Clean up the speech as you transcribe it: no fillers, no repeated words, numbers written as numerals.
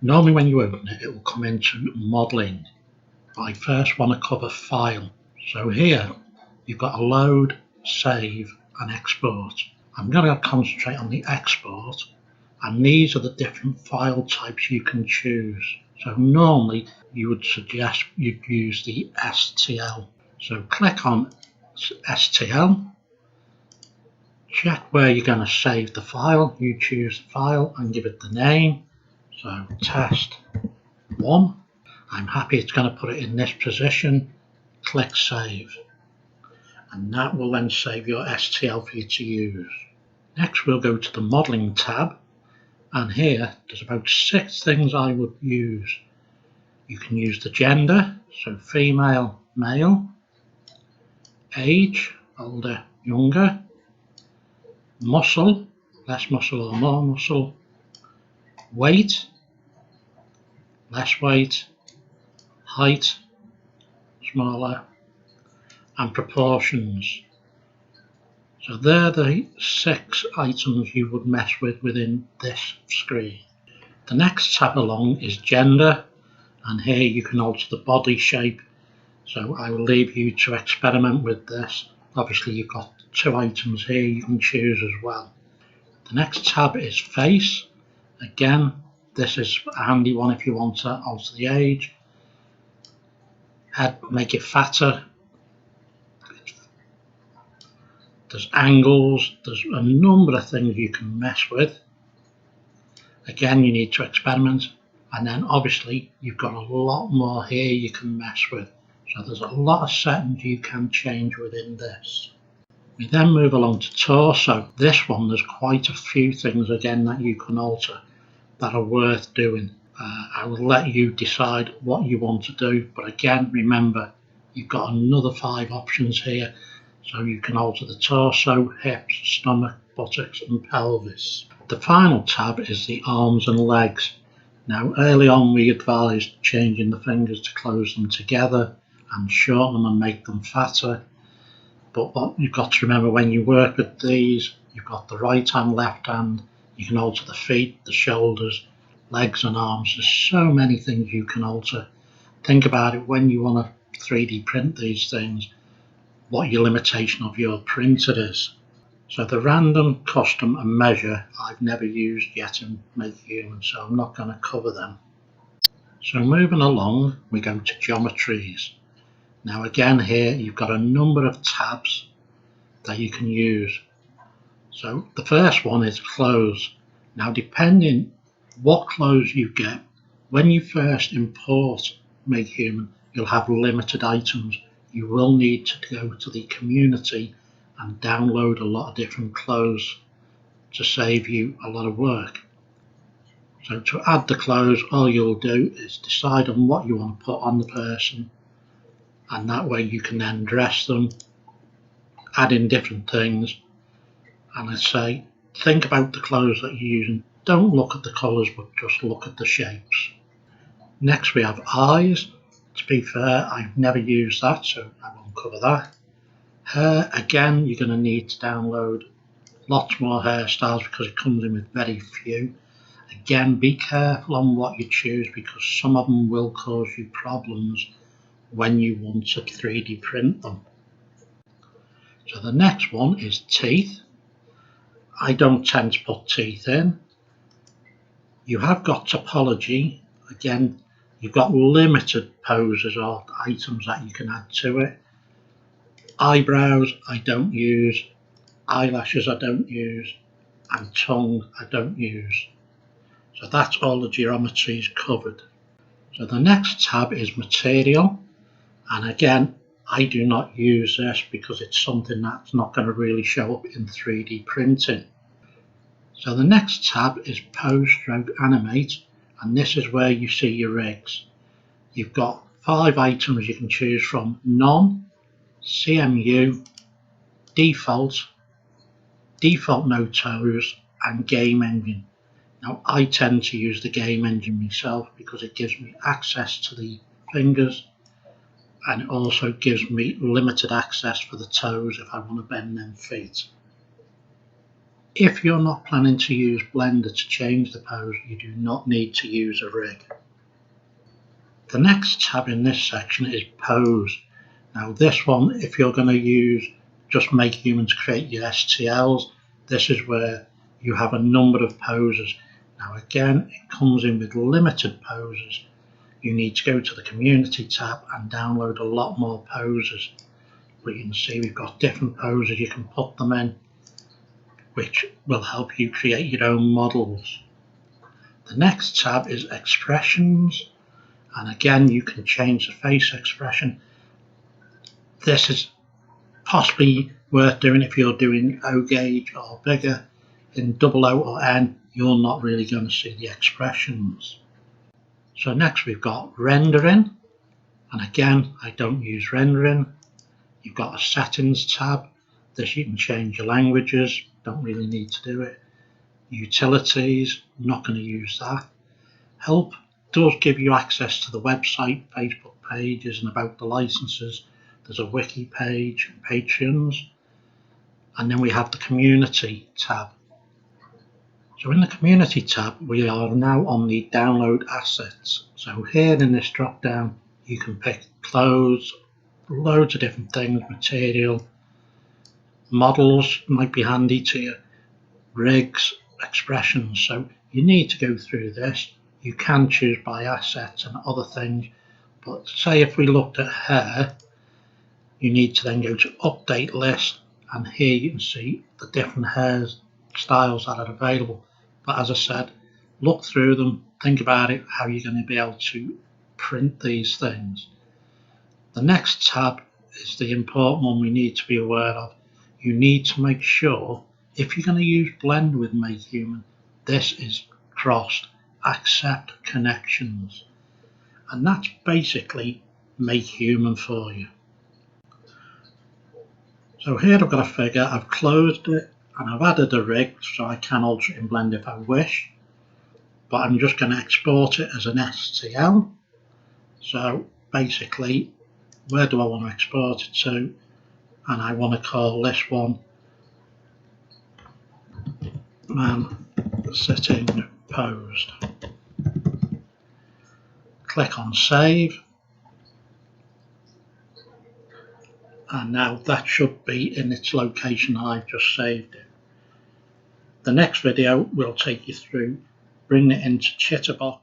Normally when you open it, it will come into modeling. I first want to cover file. So here you've got a load, save and export. I'm going to concentrate on the export, and these are the different file types you can choose. So normally you would suggest you'd use the STL. So click on STL, check where you're going to save the file, you choose the file and give it the name. So test 1. I'm happy it's going to put it in this position. Click save, and that will then save your STL for you to use. Next we'll go to the modeling tab, and here there's about 6 things I would use. You can use the gender, so female, male, age, older, younger, muscle, less muscle or more muscle, weight, less weight, height, smaller, and proportions. So they're the 6 items you would mess with within this screen. The next tab along is gender, and here you can alter the body shape. So I will leave you to experiment with this. Obviously you've got 2 items here you can choose as well. The next tab is face. Again, this is a handy one if you want to alter the age. Head, make it fatter. There's angles, there's a number of things you can mess with. Again, you need to experiment, and then obviously you've got a lot more here you can mess with. So there's a lot of settings you can change within this. We then move along to torso. This one, there's quite a few things again that you can alter that are worth doing. I will let you decide what you want to do, but again, remember you've got another 5 options here. So you can alter the torso, hips, stomach, buttocks and pelvis. The final tab is the arms and legs. Now early on we advised changing the fingers to close them together and shorten them and make them fatter. But what you've got to remember when you work with these, you've got the right hand, left hand, you can alter the feet, the shoulders, legs and arms. There's so many things you can alter. Think about it when you want to 3D print these things, what your limitation of your printer is. So the random, custom and measure I've never used yet in MakeHuman, so I'm not going to cover them. So moving along, we go to Geometries. Now again here you've got a number of tabs that you can use. So the first one is clothes. Now depending what clothes you get, when you first import MakeHuman, you'll have limited items. You will need to go to the community and download a lot of different clothes to save you a lot of work. So to add the clothes, all you'll do is decide on what you want to put on the person, and that way you can then dress them, add in different things. And I say, think about the clothes that you're using. Don't look at the colours, but just look at the shapes. Next we have eyes. To be fair, I've never used that, so I won't cover that. Hair, again, you're going to need to download lots more hairstyles because it comes in with very few. Again, be careful on what you choose because some of them will cause you problems when you want to 3D print them. So the next one is teeth. I don't tend to put teeth in. You have got topology. Again, you've got limited poses or items that you can add to it. Eyebrows I don't use, eyelashes I don't use, and tongue I don't use. So that's all the geometries covered. So the next tab is material, and again I do not use this because it's something that's not going to really show up in 3D printing. So the next tab is pose stroke animate, and this is where you see your rigs. You've got 5 items you can choose from: none, CMU, default, default no toes and game engine. Now I tend to use the game engine myself because it gives me access to the fingers, and it also gives me limited access for the toes if I want to bend them feet. If you're not planning to use Blender to change the pose, you do not need to use a rig. The next tab in this section is Pose. Now this one, if you're going to use just MakeHuman to create your STLs, this is where you have a number of poses. Now again, it comes in with limited poses. You need to go to the Community tab and download a lot more poses. But you can see we've got different poses, you can put them in, which will help you create your own models. The next tab is Expressions, and again you can change the face expression. This is possibly worth doing if you're doing O gauge or bigger. In O or N, you're not really going to see the expressions. So next we've got Rendering, and again I don't use rendering. You've got a Settings tab. This you can change your languages, don't really need to do it. Utilities, not going to use that. Help does give you access to the website, Facebook pages, and about the licenses. There's a wiki page and Patreons. And then we have the Community tab. So in the Community tab, we are now on the Download Assets. So here in this drop down, you can pick clothes, loads of different things, material, models might be handy to you, rigs, expressions. So you need to go through this. You can choose by assets and other things, but say if we looked at hair, you need to then go to Update List, and here you can see the different hair styles that are available. But as I said, look through them, think about it, how you're going to be able to print these things. The next tab is the important one we need to be aware of. You need to make sure, if you're going to use Blend with MakeHuman, this is crossed, accept connections. And that's basically MakeHuman for you. So here I've got a figure, I've closed it, and I've added a rig so I can alter it in Blend if I wish. But I'm just going to export it as an STL. So basically, where do I want to export it to? And I want to call this one Man Sitting Posed. Click on Save. And now that should be in its location I've just saved it. The next video will take you through bringing it into Chitterbox.